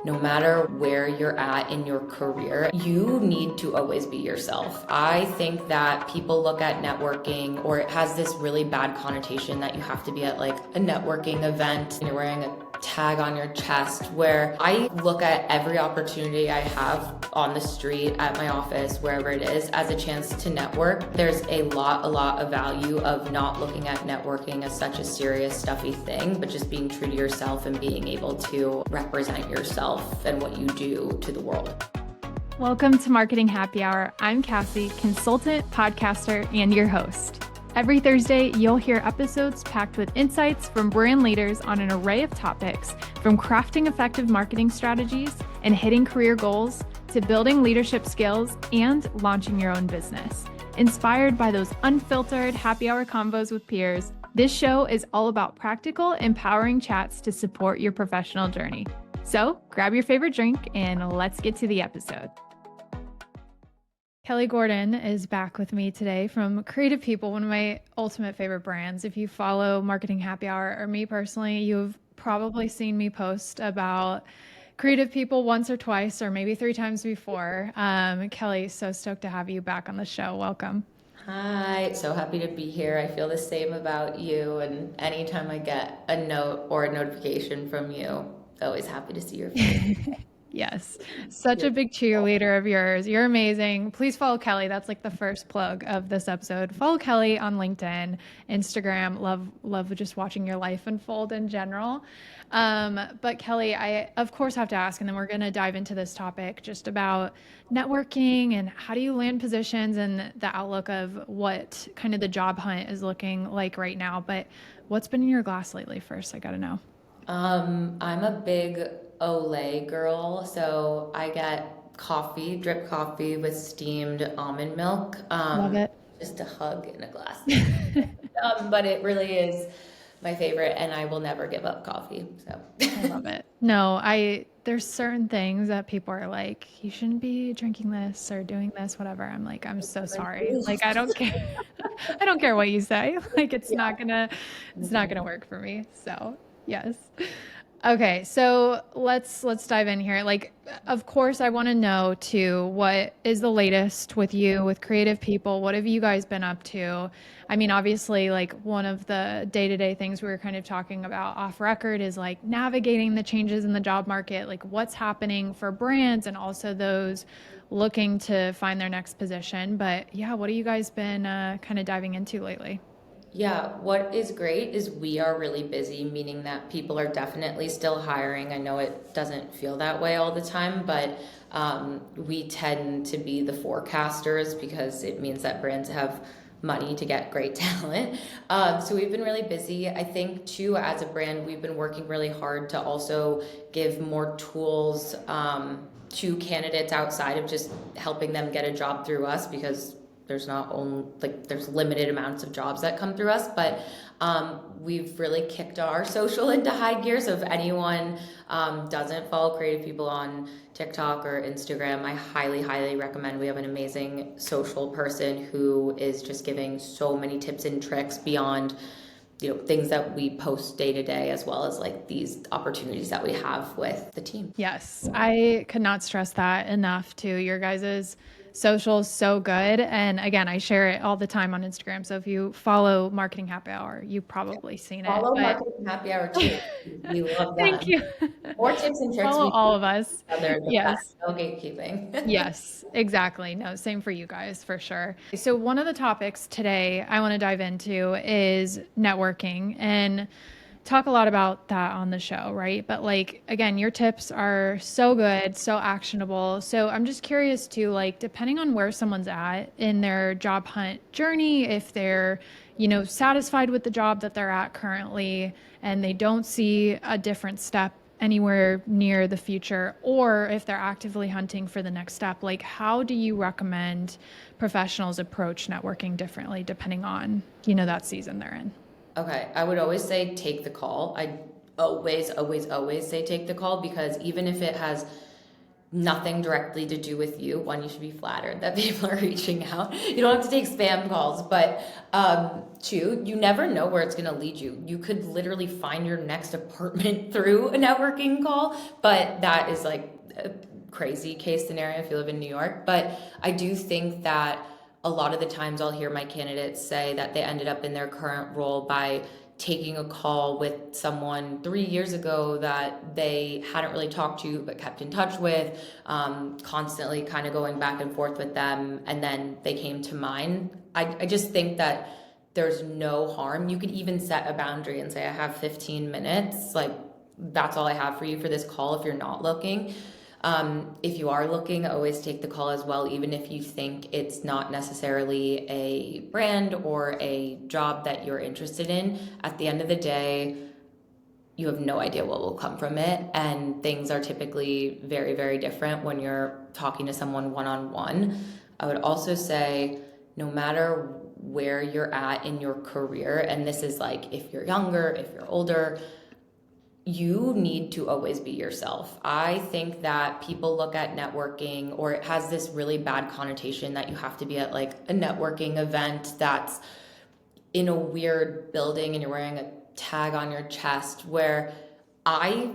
No matter where you're at in your career, you need to always be yourself. I think that people look at networking, or it has this really bad connotation that you have to be at like a networking event and you're wearing a tag on your chest, where I look at every opportunity I have on the street, at my office, wherever it is, as a chance to network. There's a lot of value of not looking at networking as such a serious, stuffy thing, but just being true to yourself and being able to represent yourself and what you do to the world. Welcome to Marketing Happy Hour. I'm Cassie, consultant, podcaster, and your host. Every Thursday, you'll hear episodes packed with insights from brand leaders on an array of topics, from crafting effective marketing strategies and hitting career goals to building leadership skills and launching your own business. Inspired by those unfiltered happy hour combos with peers, this show is all about practical, empowering chats to support your professional journey. So grab your favorite drink and let's get to the episode. Kelly Gordon is back with me today from Creative People, one of my ultimate favorite brands. If you follow Marketing Happy Hour or me personally, you've probably seen me post about Creative People once or twice or maybe 3 times before. Kelly, so stoked to have you back on the show. Welcome. Hi, so happy to be here. I feel the same about you, and anytime I get a note or a notification from you, always happy to see your face. Yes, such a big cheerleader of yours. You're amazing. Please follow Kelly. That's like the first plug of this episode. Follow Kelly on LinkedIn, Instagram. Love just watching your life unfold in general. But Kelly, I of course have to ask, and then we're going to dive into this topic just about networking and how do you land positions and the outlook of what kind of the job hunt is looking like right now. But what's been in your glass lately first? I got to know. I'm a big Olay girl, so I get coffee, drip coffee with steamed almond milk. Love it. Just a hug in a glass. But it really is my favorite, and I will never give up coffee. So I love it. No, there's certain things that people are like, you shouldn't be drinking this or doing this, whatever. I'm like, I'm so sorry. Like, I don't care. I don't care what you say. Like, it's not gonna work for me. So yes. Okay, so let's dive in here. Like, of course, I want to know too, what is the latest with you, with Creative People? What have you guys been up to? I mean, obviously, like one of the day-to-day things we were kind of talking about off record is like navigating the changes in the job market, like what's happening for brands and also those looking to find their next position. But yeah, what have you guys been kind of diving into lately? Yeah, what is great is we are really busy, meaning that people are definitely still hiring. I know it doesn't feel that way all the time, but we tend to be the forecasters because it means that brands have money to get great talent. So we've been really busy. I think too, as a brand, we've been working really hard to also give more tools to candidates outside of just helping them get a job through us, because there's not only like there's limited amounts of jobs that come through us, but we've really kicked our social into high gear. So if anyone doesn't follow Creative People on TikTok or Instagram, I highly recommend. We have an amazing social person who is just giving so many tips and tricks beyond things that we post day to day, as well as like these opportunities that we have with the team. Yes, I could not stress that enough too. Your guys's social is so good. And again, I share it all the time on Instagram. So if you follow Marketing Happy Hour, you've probably seen it. Follow Marketing Happy Hour too. We love that. Thank you. More tips and tricks. Follow all of us. Yes. No gatekeeping. Yes, exactly. No, same for you guys, for sure. So one of the topics today I want to dive into is networking, and talk a lot about that on the show, right? But like, again, your tips are so good, so actionable. So I'm just curious too, like, depending on where someone's at in their job hunt journey, if they're, satisfied with the job that they're at currently and they don't see a different step anywhere near the future, or if they're actively hunting for the next step, like how do you recommend professionals approach networking differently depending on, that season they're in? Okay, I would always say take the call. I always say take the call, because even if it has nothing directly to do with you. One, you should be flattered that people are reaching out. You don't have to take spam calls, but two, you never know where it's going to lead you. You could literally find your next apartment through a networking call, but that is like a crazy case scenario if you live in New York. But I do think that a lot of the times I'll hear my candidates say that they ended up in their current role by taking a call with someone 3 years ago that they hadn't really talked to but kept in touch with, constantly kind of going back and forth with them, and then they came to mind. I just think that there's no harm. You could even set a boundary and say, I have 15 minutes. Like, that's all I have for you for this call if you're not looking. If you are looking, always take the call as well, even if you think it's not necessarily a brand or a job that you're interested in. At the end of the day, you have no idea what will come from it. And things are typically very, very different when you're talking to someone one-on-one. I would also say, no matter where you're at in your career, and this is like if you're younger, if you're older, you need to always be yourself. I think that people look at networking, or it has this really bad connotation that you have to be at like a networking event that's in a weird building and you're wearing a tag on your chest, where I,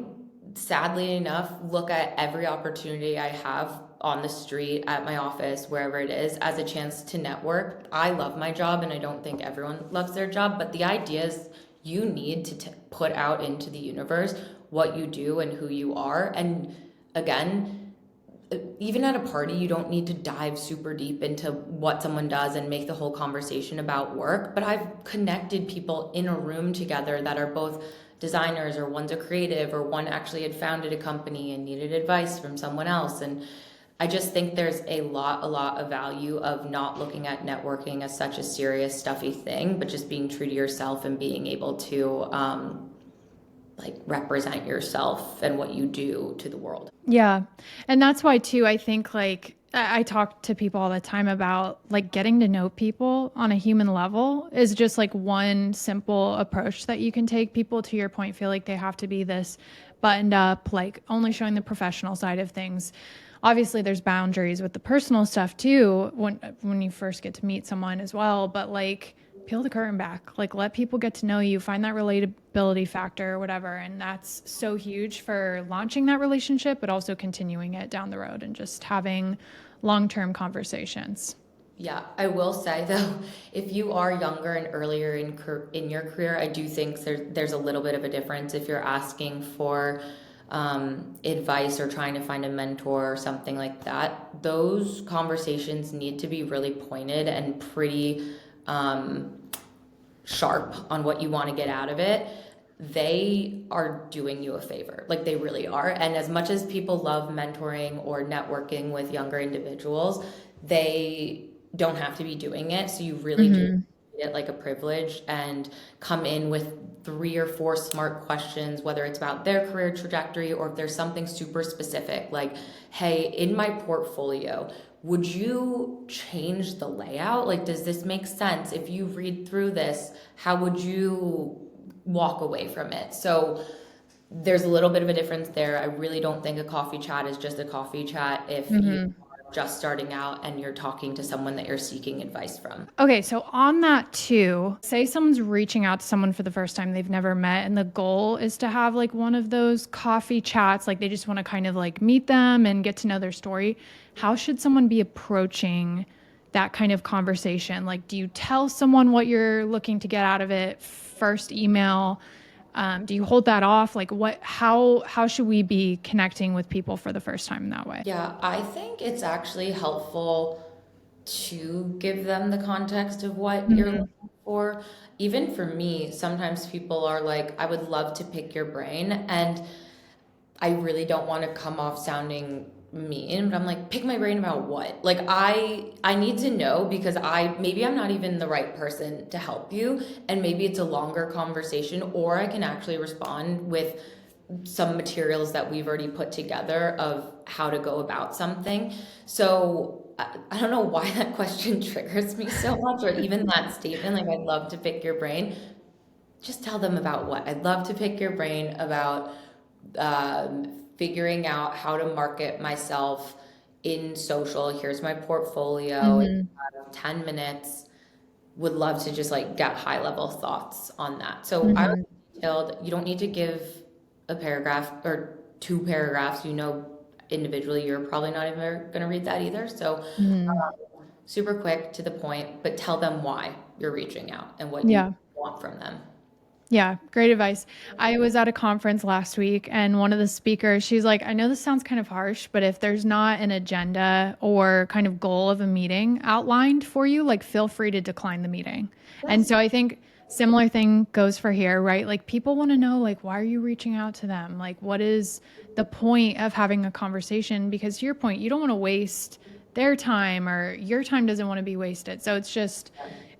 sadly enough, look at every opportunity I have on the street, at my office, wherever it is, as a chance to network. I love my job, and I don't think everyone loves their job, but the idea is you need to put out into the universe what you do and who you are. And again, even at a party, you don't need to dive super deep into what someone does and make the whole conversation about work. But I've connected people in a room together that are both designers, or one's a creative, or one actually had founded a company and needed advice from someone else. And I just think there's a lot of value of not looking at networking as such a serious, stuffy thing, but just being true to yourself and being able to like represent yourself and what you do to the world. Yeah. And that's why too, I think like I talk to people all the time about like getting to know people on a human level is just like one simple approach that you can take. People, to your point, feel like they have to be this buttoned up, like only showing the professional side of things. Obviously there's boundaries with the personal stuff too when you first get to meet someone as well, but like peel the curtain back, like let people get to know you, find that relatability factor or whatever. And that's so huge for launching that relationship, but also continuing it down the road and just having long-term conversations. Yeah, I will say though, if you are younger and earlier in your career, I do think there's a little bit of a difference if you're asking for advice or trying to find a mentor or something like that. Those conversations need to be really pointed and pretty sharp on what you want to get out of it. They are doing you a favor, like they really are. And as much as people love mentoring or networking with younger individuals, they don't have to be doing it. So you really do treat it like a privilege and come in with 3 or 4 smart questions, whether it's about their career trajectory or if there's something super specific, like, hey, in my portfolio, would you change the layout? Like, does this make sense? If you read through this, how would you walk away from it? So there's a little bit of a difference there. I really don't think a coffee chat is just a coffee chat if you are just starting out and you're talking to someone that you're seeking advice from. Okay, so on that too, say someone's reaching out to someone for the first time they've never met, and the goal is to have like one of those coffee chats, like they just want to kind of like meet them and get to know their story. How should someone be approaching that kind of conversation? Like, do you tell someone what you're looking to get out of it? First email? Do you hold that off? Like how should we be connecting with people for the first time in that way? Yeah, I think it's actually helpful to give them the context of what you're looking for. Even for me, sometimes people are like, I would love to pick your brain. And I really don't want to come off sounding mean, but I'm like, pick my brain about what? Like I need to know, because maybe I'm not even the right person to help you, and maybe it's a longer conversation, or I can actually respond with some materials that we've already put together of how to go about something. So I don't know why that question triggers me so much, or even that statement, like, I'd love to pick your brain. Just tell them about what. I'd love to pick your brain about figuring out how to market myself in social. Here's my portfolio. It's Mhm. 10 minutes. Would love to just like get high level thoughts on that. So I would Mhm. detailed, you don't need to give a paragraph or two paragraphs, individually, you're probably not even going to read that either. So Mhm. super quick to the point, but tell them why you're reaching out and what you Yeah. want from them. Yeah, great advice. I was at a conference last week and one of the speakers, she's like, I know this sounds kind of harsh, but if there's not an agenda or kind of goal of a meeting outlined for you, like feel free to decline the meeting. And Yes. so I think similar thing goes for here, right? Like people want to know like why are you reaching out to them? Like what is the point of having a conversation? Because to your point, you don't want to waste their time or your time doesn't want to be wasted. So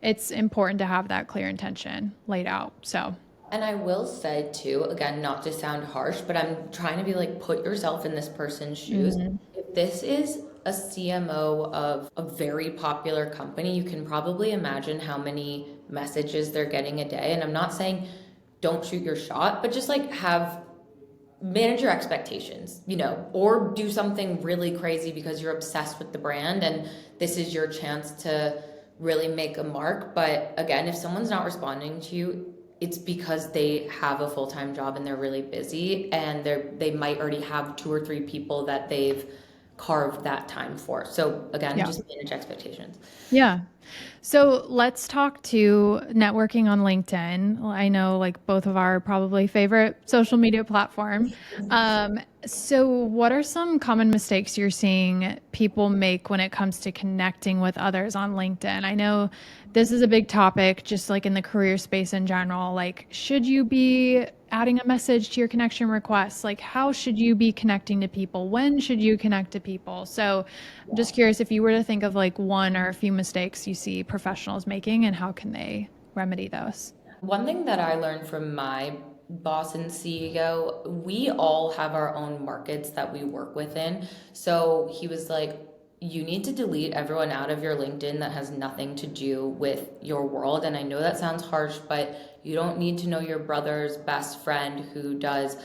it's important to have that clear intention laid out. So, And I will say too, again, not to sound harsh, but I'm trying to be like, put yourself in this person's shoes. mhm. If this is a CMO of a very popular company, you can probably imagine how many messages they're getting a day. And I'm not saying don't shoot your shot, but just like manage your expectations, or do something really crazy because you're obsessed with the brand and this is your chance to really make a mark. But again, if someone's not responding to you, it's because they have a full-time job and they're really busy and they might already have two or three people that they've carved that time for. So again, Yeah. just manage expectations. Yeah. So let's talk to networking on LinkedIn. I know like both of our probably favorite social media platform. So what are some common mistakes you're seeing people make when it comes to connecting with others on LinkedIn? I know this is a big topic, just like in the career space in general. Like, should you be adding a message to your connection requests? Like, how should you be connecting to people? When should you connect to people? So I'm just curious if you were to think of like one or a few mistakes you see professionals making and how can they remedy those? One thing that I learned from my boss and CEO, we all have our own markets that we work within. So he was like, you need to delete everyone out of your LinkedIn that has nothing to do with your world. And I know that sounds harsh, but you don't need to know your brother's best friend who does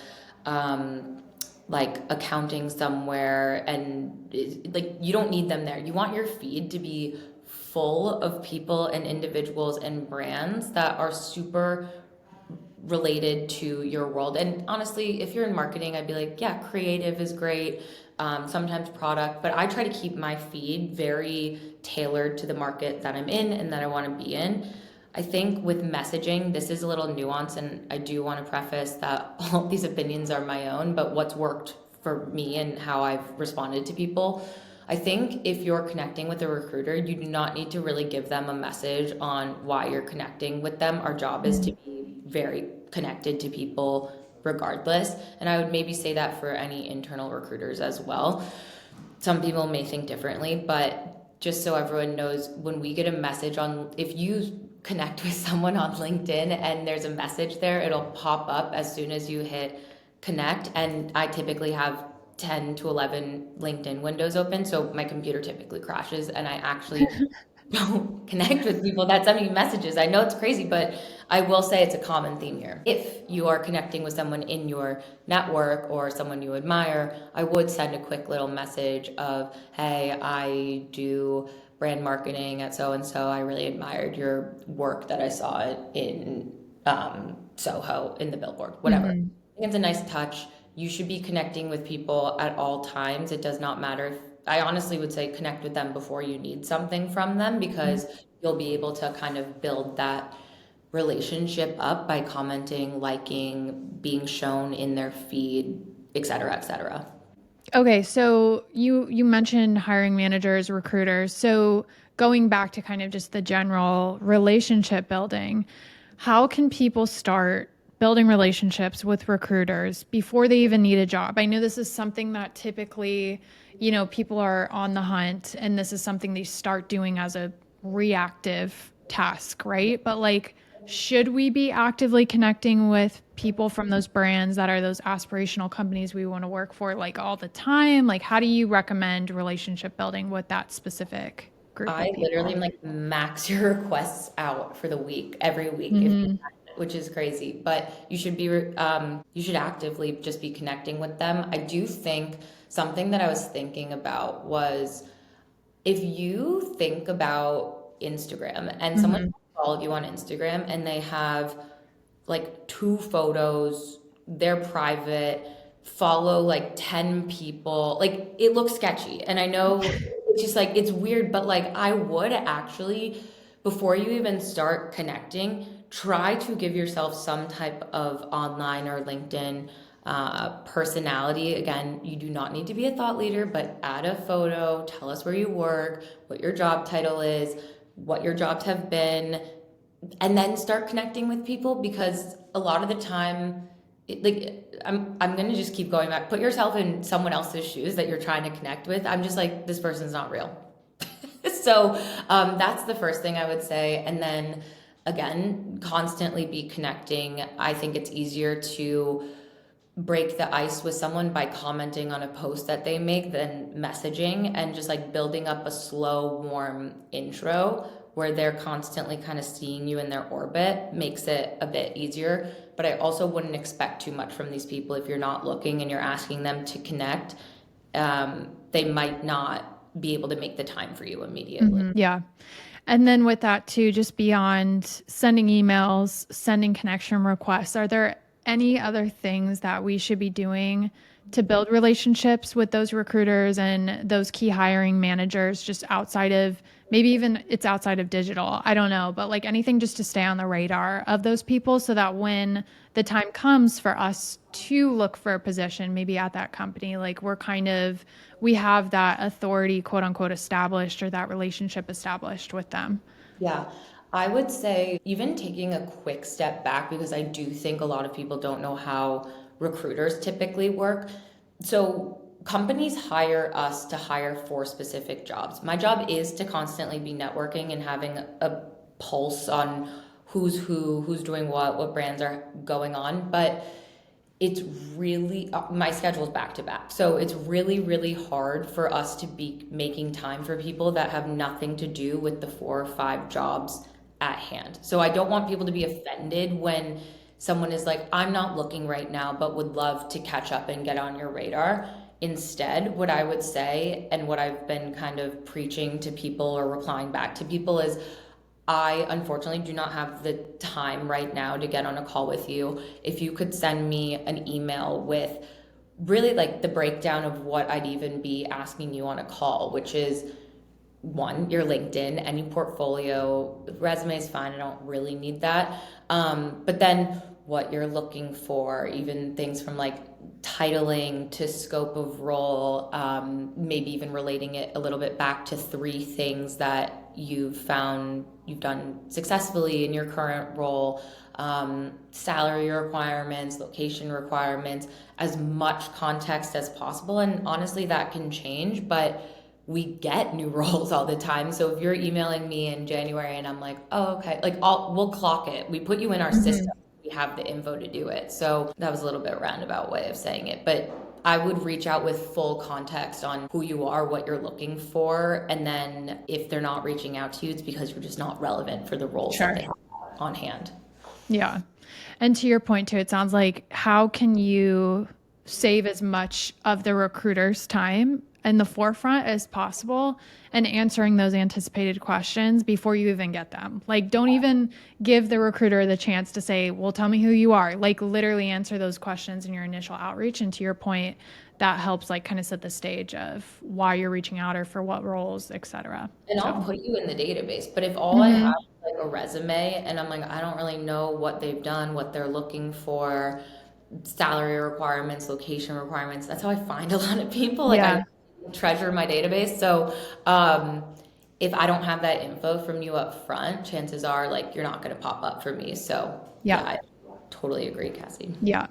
like accounting somewhere, and like you don't need them there. You want your feed to be full of people and individuals and brands that are super related to your world. And honestly, if you're in marketing, I'd be like, yeah, creative is great. Sometimes product, but I try to keep my feed very tailored to the market that I'm in and that I want to be in. I think with messaging, this is a little nuanced, and I do want to preface that all these opinions are my own, but what's worked for me and how I've responded to people. I think if you're connecting with a recruiter, you do not need to really give them a message on why you're connecting with them. Our job is to Mm. be very connected to people regardless. And I would maybe say that for any internal recruiters as well. Some people may think differently, but just so everyone knows, when we get a message if you connect with someone on LinkedIn and there's a message there, it'll pop up as soon as you hit connect. And I typically have 10 to 11 LinkedIn windows open. So my computer typically crashes and I actually don't connect with people that send me messages. I know it's crazy, but I will say it's a common theme here. If you are connecting with someone in your network or someone you admire, I would send a quick little message of, hey, I do brand marketing at so and so. I really admired your work that I saw in Soho in the billboard, whatever. I Mhm. think it's a nice touch. You should be connecting with people at all times. It does not matter if I honestly would say connect with them before you need something from them, because you'll be able to kind of build that relationship up by commenting, liking, being shown in their feed, et cetera, et cetera. Okay, so you mentioned hiring managers, recruiters. So going back to kind of just the general relationship building, how can people start building relationships with recruiters before they even need a job? I know this is something that typically, people are on the hunt and this is something they start doing as a reactive task, right? But like should we be actively connecting with people from those brands that are those aspirational companies we want to work for like all the time? Like, how do you recommend relationship building with that specific group I of literally people? am like max your requests out for the week, every week. If Hmm. which is crazy. But you should actively just be connecting with them. I do think something that I was thinking about was if you think about Instagram and someone Hmm. followed you on Instagram and they have like two photos, they're private, follow like 10 people, like it looks sketchy. And I know it's just like it's weird, but like I would actually, before you even start connecting, try to give yourself some type of online or LinkedIn personality. Again, you do not need to be a thought leader, but add a photo, tell us where you work, what your job title is, what your jobs have been, and then start connecting with people because a lot of the time I'm gonna just keep going back. Put yourself in someone else's shoes that you're trying to connect with. I'm just like, this person's not real. So that's the first thing I would say. And then again, constantly be connecting. I think it's easier to break the ice with someone by commenting on a post that they make than messaging, and just like building up a slow, warm intro where they're constantly kind of seeing you in their orbit makes it a bit easier. But I also wouldn't expect too much from these people if you're not looking and you're asking them to connect. They might not be able to make the time for you immediately. Yeah. And then with that too, just beyond sending emails, sending connection requests, are there any other things that we should be doing to build relationships with those recruiters and those key hiring managers just outside of, maybe even it's outside of digital? I don't know, but like anything just to stay on the radar of those people so that when the time comes for us to look for a position, maybe at that company, like we have that authority, quote unquote, established, or that relationship established with them. Yeah, I would say even taking a quick step back because I do think a lot of people don't know how recruiters typically work. So companies hire us to hire for specific jobs. My job is to constantly be networking and having a pulse on who's who, who's doing what brands are going on. But it's really my schedule's back to back, so it's really hard for us to be making time for people that have nothing to do with the 4 or 5 jobs at hand. So I don't want people to be offended when someone is like, I'm not looking right now but would love to catch up and get on your radar. Instead, what I would say, and what I've been kind of preaching to people or replying back to people, is I unfortunately do not have the time right now to get on a call with you. If you could send me an email with really like the breakdown of what I'd even be asking you on a call, which is one, your LinkedIn, any portfolio, resume is fine. I don't really need that. But then what you're looking for, even things from like titling to scope of role, maybe even relating it a little bit back to 3 things that you've found you've done successfully in your current role, salary requirements, location requirements, as much context as possible. And honestly, that can change, but we get new roles all the time. So if you're emailing me in January and I'm like, oh, okay, like we'll clock it. We put you in our system. We have the info to do it. So that was a little bit roundabout way of saying it, but I would reach out with full context on who you are, what you're looking for, and then if they're not reaching out to you, it's because you're just not relevant for the roles that Sure. they have on hand. Yeah. And to your point too, it sounds like how can you save as much of the recruiter's time in the forefront as possible and answering those anticipated questions before you even get them. Like don't even give the recruiter the chance to say, "Well, tell me who you are." Like literally answer those questions in your initial outreach, and to your point, that helps like kind of set the stage of why you're reaching out or for what roles, etc. And I'll So, put you in the database, but if all I have mhm. is like a resume and I'm like, I don't really know what they've done, what they're looking for, salary requirements, location requirements, that's how I find a lot of people. Like I Yeah. treasure my database. So um, if I don't have that info from you up front, chances are like you're not going to pop up for me. So Yeah. yeah, I totally agree, Cassie. Yeah.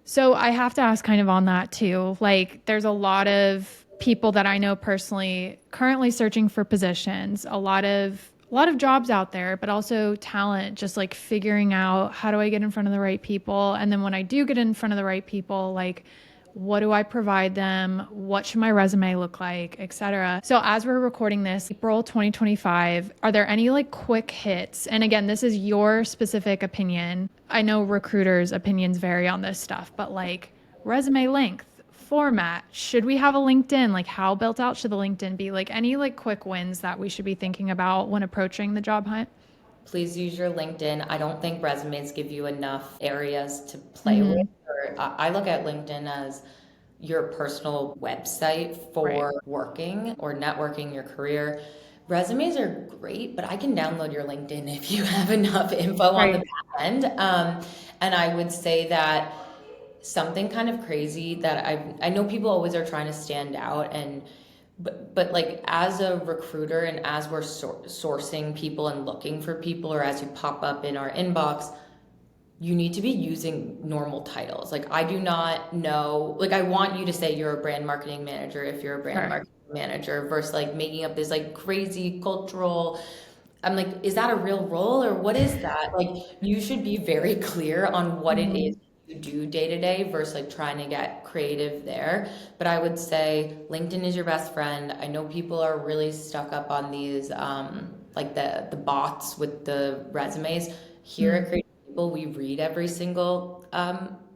So I have to ask kind of on that too. Like there's a lot of people that I know personally currently searching for positions, a lot of jobs out there, but also talent, just like figuring out how do I get in front of the right people? And then when I do get in front of the right people, like what do I provide them? What should my resume look like, etc. So as we're recording this, April 2025, are there any like quick hits? And again, this is your specific opinion. I know recruiters' opinions vary on this stuff, but like resume length, format, should we have a LinkedIn? Like how built out should the LinkedIn be? Like any like quick wins that we should be thinking about when approaching the job hunt? Please use your LinkedIn. I don't think resumes give you enough areas to play with. Mm-hmm. I look at LinkedIn as your personal website Right. for working or networking your career. Resumes are great, but I can download your LinkedIn if you have enough info on the Right. back end. And I would say that something kind of crazy that I know people always are trying to stand out and but like as a recruiter and as we're sourcing people and looking for people or as you pop up in our inbox, you need to be using normal titles. Like I do not know, like I want you to say you're a brand marketing manager if you're a brand Sure. marketing manager versus like making up this like crazy cultural. I'm like, is that a real role or what is that? Like you should be very clear on what it Mm-hmm. is you do day to day versus like trying to get creative there. But I would say LinkedIn is your best friend. I know people are really stuck up on these like the bots with the resumes. Here at Creative People, we read every single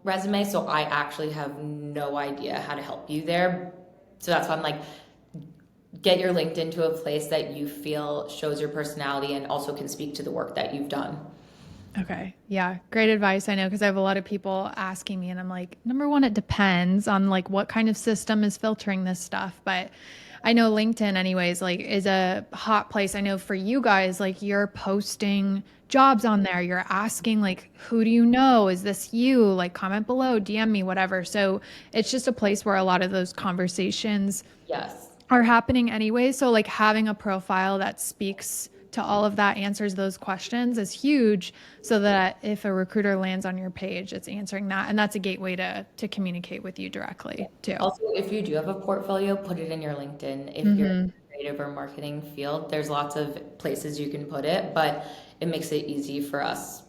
resume, so I actually have no idea how to help you there. So that's why I'm like, get your LinkedIn to a place that you feel shows your personality and also can speak to the work that you've done. Okay. Yeah. Great advice. I know because I have a lot of people asking me, and I'm like, number one, it depends on like what kind of system is filtering this stuff. But I know LinkedIn, anyways, like is a hot place. I know for you guys, like you're posting jobs on there. You're asking, like, who do you know? Is this you? Like, comment below, DM me, whatever. So it's just a place where a lot of those conversations Yes. are happening anyway. So like having a profile that speaks to all of that, answers those questions is huge so that if a recruiter lands on your page, it's answering that. And that's a gateway to communicate with you directly too. Also, if you do have a portfolio, put it in your LinkedIn. If you're in Mm-hmm. the creative or marketing field, there's lots of places you can put it, but it makes it easy for us.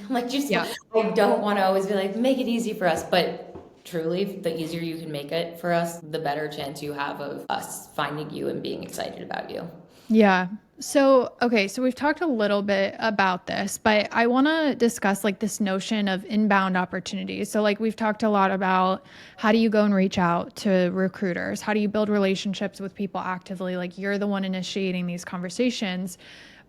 Like just Yeah. I don't want to always be like, make it easy for us, but truly, the easier you can make it for us, the better chance you have of us finding you and being excited about you. Yeah. So, okay, so we've talked a little bit about this, but I want to discuss like this notion of inbound opportunities. So, like, we've talked a lot about how do you go and reach out to recruiters? How do you build relationships with people actively? Like, you're the one initiating these conversations.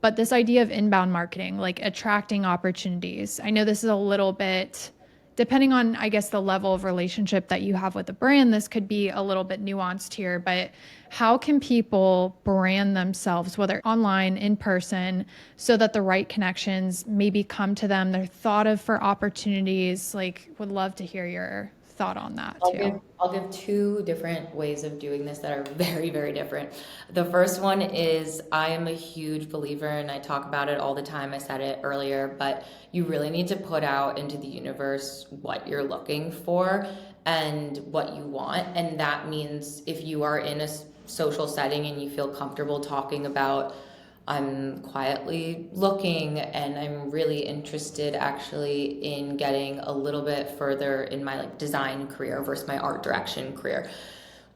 But this idea of inbound marketing, like attracting opportunities, I know this is a little bit depending on, I guess, the level of relationship that you have with the brand, this could be a little bit nuanced here, but how can people brand themselves, whether online, in person, so that the right connections maybe come to them? They're thought of for opportunities. Like, would love to hear your thought on that too. I'll give two different ways of doing this that are very, very different. The first one is I am a huge believer and I talk about it all the time. I said it earlier, but you really need to put out into the universe what you're looking for and what you want. And that means if you are in a social setting and you feel comfortable talking about I'm quietly looking and I'm really interested actually in getting a little bit further in my like design career versus my art direction career.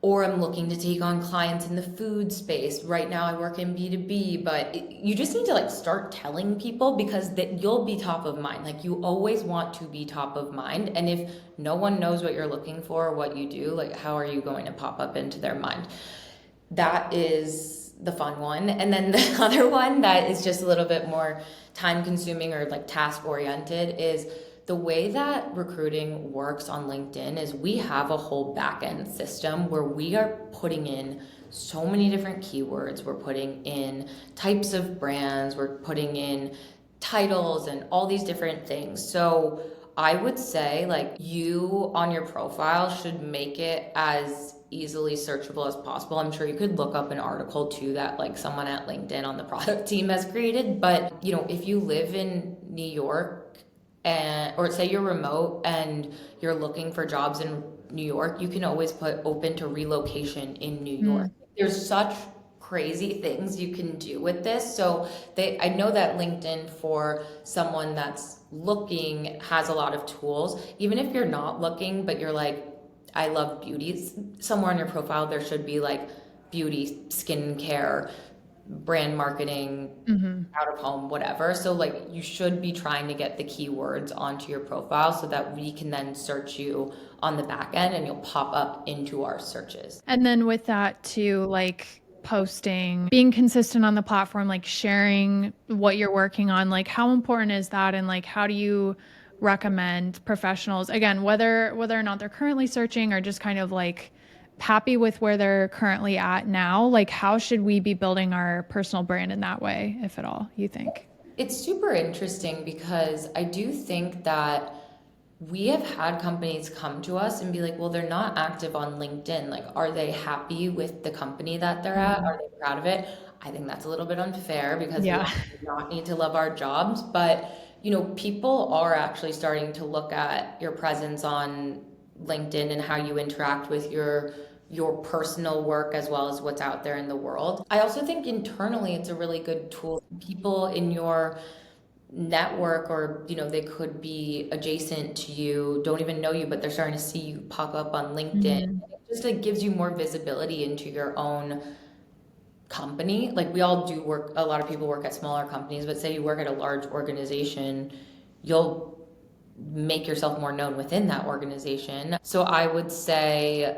Or I'm looking to take on clients in the food space. Right now I work in B2B, but you just need to like start telling people because that you'll be top of mind. Like you always want to be top of mind. And if no one knows what you're looking for or what you do, like how are you going to pop up into their mind? That is the fun one. And then the other one that is just a little bit more time consuming or like task oriented is the way that recruiting works on LinkedIn is we have a whole back end system where we are putting in so many different keywords. We're putting in types of brands, we're putting in titles and all these different things. So I would say like you on your profile should make it as easily searchable as possible. I'm sure you could look up an article too that like someone at LinkedIn on the product team has created, but you know, if you live in New York and or say you're remote and you're looking for jobs in New York, you can always put open to relocation in New York. Mm, There's such crazy things you can do with this. So I know that LinkedIn for someone that's looking has a lot of tools. Even if you're not looking, but you're like, I love beauty. Somewhere on your profile, there should be like beauty, skincare, brand marketing, Hmm. out of home, whatever. So like you should be trying to get the keywords onto your profile so that we can then search you on the back end and you'll pop up into our searches. And then with that too, like posting, being consistent on the platform, like sharing what you're working on, like how important is that? And like how do you recommend professionals, again, whether or not they're currently searching or just kind of like happy with where they're currently at now, like how should we be building our personal brand in that way, if at all, you think? It's super interesting because I do think that we have had companies come to us and be like, well, they're not active on LinkedIn. Like, are they happy with the company that they're at? Mhm. Are they proud of it? I think that's a little bit unfair because we Yeah. all do not need to love our jobs. But, people are actually starting to look at your presence on LinkedIn and how you interact with your personal work as well as what's out there in the world. I also think internally it's a really good tool. People in your network or they could be adjacent to you, don't even know you, but they're starting to see you pop up on LinkedIn. Mhm. It just like gives you more visibility into your own company. Like we all do work, a lot of people work at smaller companies, but say you work at a large organization, you'll make yourself more known within that organization. So I would say,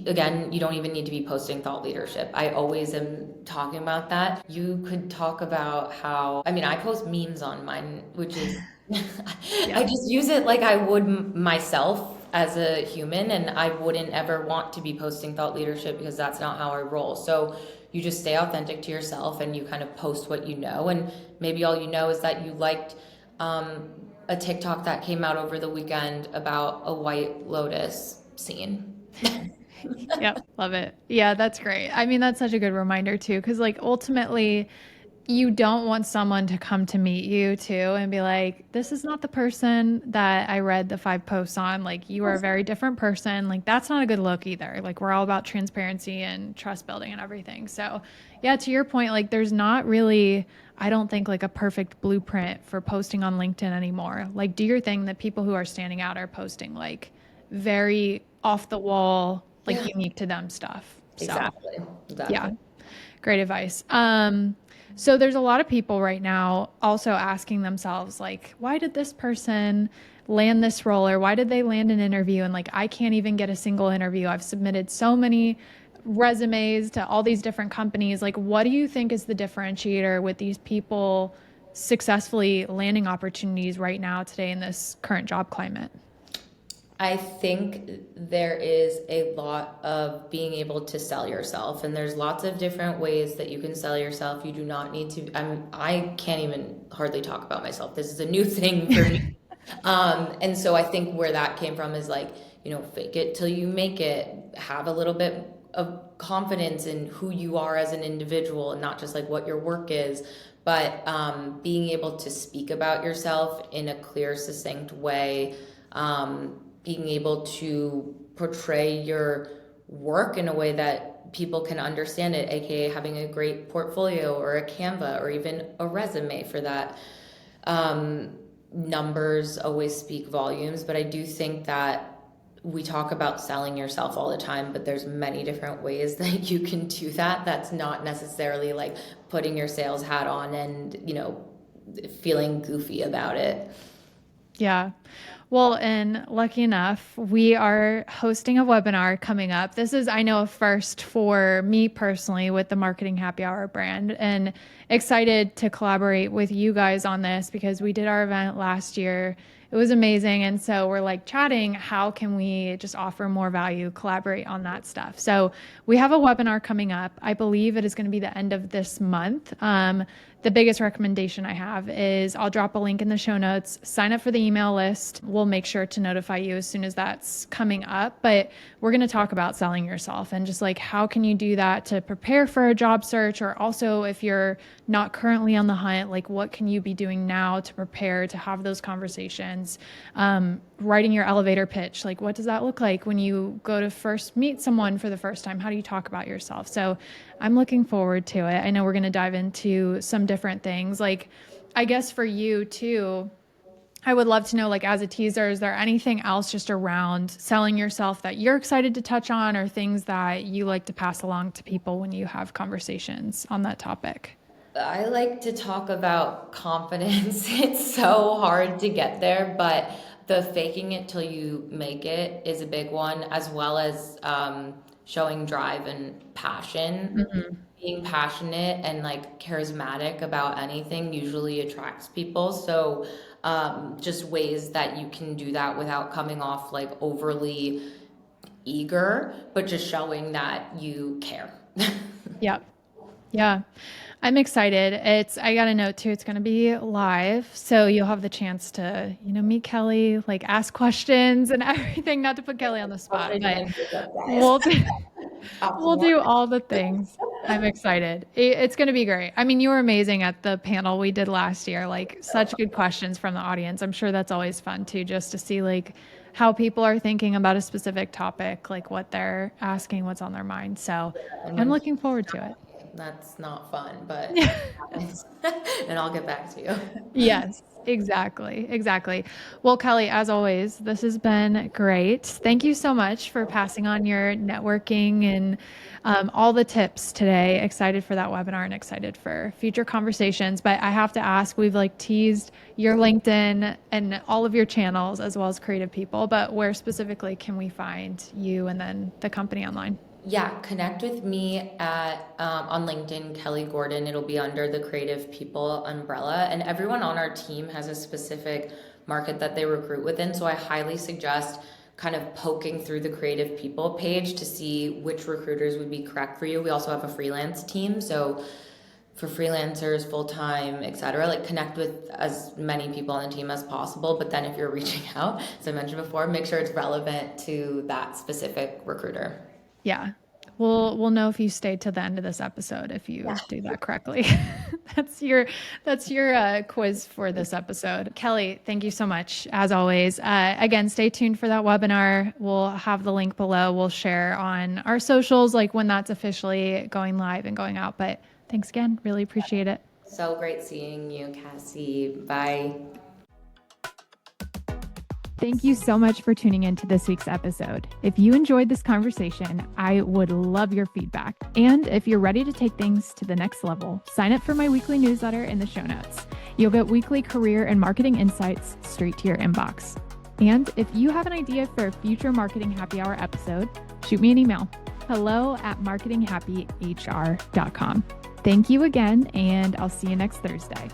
again, you don't even need to be posting thought leadership. I always am talking about that. You could talk about how, I mean, I post memes on mine, which is, I Yeah. just use it like I would myself as a human, and I wouldn't ever want to be posting thought leadership because that's not how I roll. So you just stay authentic to yourself and you kind of post what you know. And maybe all you know is that you liked a TikTok that came out over the weekend about a White Lotus scene. Yep, love it. Yeah, that's great. I mean, that's such a good reminder too, because like ultimately, you don't want someone to come to meet you too and be like, this is not the person that I read the 5 posts on. Like, you are a very different person. Like, that's not a good look either. Like, we're all about transparency and trust building and everything. So, yeah, to your point, like, there's not really, I don't think, like a perfect blueprint for posting on LinkedIn anymore. Like, do your thing. The people who are standing out are posting like very off the wall, like Yeah, unique to them stuff. So, exactly. yeah, Exactly. great advice. So there's a lot of people right now also asking themselves, like, why did this person land this role or why did they land an interview? And like, I can't even get a single interview. I've submitted so many resumes to all these different companies. Like, what do you think is the differentiator with these people successfully landing opportunities right now today in this current job climate? I think there is a lot of being able to sell yourself, and there's lots of different ways that you can sell yourself. You do not need to. I can't even hardly talk about myself. This is a new thing for me. And so I think where that came from is like, fake it till you make it. Have a little bit of confidence in who you are as an individual and not just like what your work is, but being able to speak about yourself in a clear, succinct way. Being able to portray your work in a way that people can understand it, aka having a great portfolio or a Canva or even a resume for that. Numbers always speak volumes, but I do think that we talk about selling yourself all the time, but there's many different ways that you can do that. That's not necessarily like putting your sales hat on and, feeling goofy about it. Yeah. Well, and lucky enough, we are hosting a webinar coming up. This is, I know, a first for me personally with the Marketing Happy Hour brand, and excited to collaborate with you guys on this because we did our event last year. It was amazing. And so we're like chatting, how can we just offer more value, collaborate on that stuff? So we have a webinar coming up. I believe it is going to be the end of this month. The biggest recommendation I have is I'll drop a link in the show notes. Sign up for the email list. We'll make sure to notify you as soon as that's coming up. But we're going to talk about selling yourself and just like how can you do that to prepare for a job search, or also if you're not currently on the hunt, like what can you be doing now to prepare to have those conversations? Writing your elevator pitch, like what does that look like when you go to first meet someone for the first time? How do you talk about yourself? So I'm looking forward to it. I know we're going to dive into some different things. Like, I guess for you too, I would love to know, like, as a teaser, is there anything else just around selling yourself that you're excited to touch on, or things that you like to pass along to people when you have conversations on that topic? I like to talk about confidence. It's so hard to get there, but the faking it till you make it is a big one, as well as showing drive and passion. Hmm. Being passionate and like charismatic about anything usually attracts people. So, just ways that you can do that without coming off like overly eager, but just showing that you care. Yep. Yeah. I'm excited. I got a note too. It's going to be live. So you'll have the chance to, meet Kelly, like ask questions and everything, not to put Kelly on the I'll spot, take but my makeup, guys. we'll do, we'll Optimal. do all the things. I'm excited. It's going to be great. I mean, you were amazing at the panel we did last year, like such good questions from the audience. I'm sure that's always fun too, just to see like how people are thinking about a specific topic, like what they're asking, what's on their mind. So And I'm when looking forward to it. that's not fun, but Yeah. happens. And I'll get back to you. Yes, exactly. Exactly. Well, Kelly, as always, this has been great. Thank you so much for passing on your networking and all the tips today. Excited for that webinar and excited for future conversations. But I have to ask, we've like teased your LinkedIn and all of your channels as well as Creative People, but where specifically can we find you and then the company online? Yeah, connect with me at on LinkedIn, Kelly Gordon. It'll be under the Creative People umbrella, and everyone on our team has a specific market that they recruit within. So I highly suggest kind of poking through the Creative People page to see which recruiters would be correct for you. We also have a freelance team, so for freelancers, full time, etc., like connect with as many people on the team as possible. But then if you're reaching out, as I mentioned before, make sure it's relevant to that specific recruiter. Yeah. We'll know if you stayed to the end of this episode if you do that correctly. That's your quiz for this episode. Kelly, thank you so much as always. Again, stay tuned for that webinar. We'll have the link below. We'll share on our socials like when that's officially going live and going out. But thanks again. Really appreciate it. So great seeing you, Cassie. Bye. Thank you so much for tuning in to this week's episode. If you enjoyed this conversation, I would love your feedback. And if you're ready to take things to the next level, sign up for my weekly newsletter in the show notes. You'll get weekly career and marketing insights straight to your inbox. And if you have an idea for a future Marketing Happy Hour episode, shoot me an email. hello@marketinghappyhr.com. Thank you again, and I'll see you next Thursday.